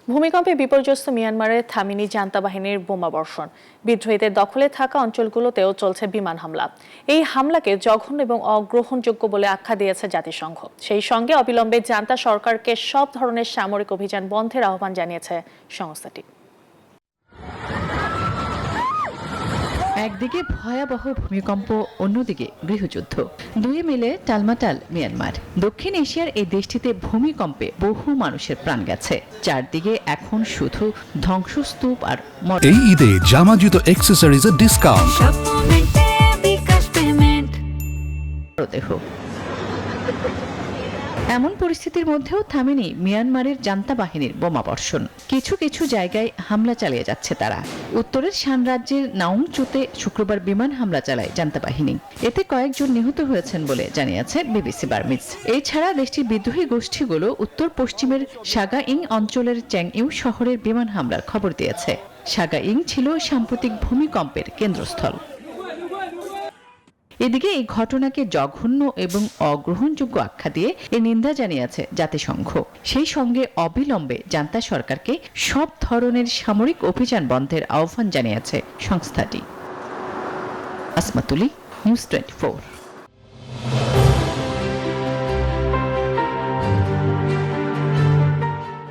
ভূমিকম্পে বিপর্যস্ত মিয়ানমারের থামিনি জান্তা বাহিনীর বোমাবর্ষণ, বিদ্রোহীদের দখলে থাকা অঞ্চলগুলোতেও চলছে বিমান হামলা। এই হামলাকে জঘন্য এবং অগ্রহণযোগ্য বলে আখ্যা দিয়েছে জাতিসংঘ। সেই সঙ্গে অবিলম্বে জান্তা সরকারকে সব ধরনের সামরিক অভিযান বন্ধের আহ্বান জানিয়েছে সংস্থাটি। একদিকে ভয়াবহ ভূমিকম্প, অন্যদিকে গৃহযুদ্ধ, দুই মিলে টালমাটাল মিয়ানমার। দক্ষিণ এশিয়ার এই দেশটিতে ভূমিকম্পে বহু মানুষের প্রাণ গেছে। চারদিকে এখন শুধু ধ্বংসস্তূপ আর এই ঈদে জামা জুতো অ্যাক্সেসরিজের ডিসকাউন্ট। দেহ। এমন পরিস্থিতির মধ্যেও থামেনি মিয়ানমারের জান্তা বাহিনীর বোমাবর্ষণ। কিছু কিছু জায়গায় হামলা চালিয়ে যাচ্ছে তারা। উত্তরের শান রাজ্যের নাওংচুতে শুক্রবার বিমান হামলা চালায় জান্তা বাহিনী। এতে কয়েকজন নিহত হয়েছেন বলে জানিয়েছে বিবিসি বার্মিজ। এছাড়া দেশটির বিদ্রোহী গোষ্ঠীগুলো উত্তর পশ্চিমের সাগাইং অঞ্চলের চ্যাংইউ শহরের বিমান হামলার খবর দিয়েছে। সাগাইং ছিল সাম্প্রতিক ভূমিকম্পের কেন্দ্রস্থল। এদিকে এই ঘটনাকে জঘন্য এবং অগ্রহণযোগ্য আখ্যা দিয়ে এর নিন্দা জানিয়েছে জাতিসংঘ। সেই সঙ্গে অবিলম্বে জান্তা সরকারকে সব ধরনের সামরিক অভিযান বন্ধের আহ্বান জানিয়েছে সংস্থাটি। আসমাতুলি, নিউজ 24।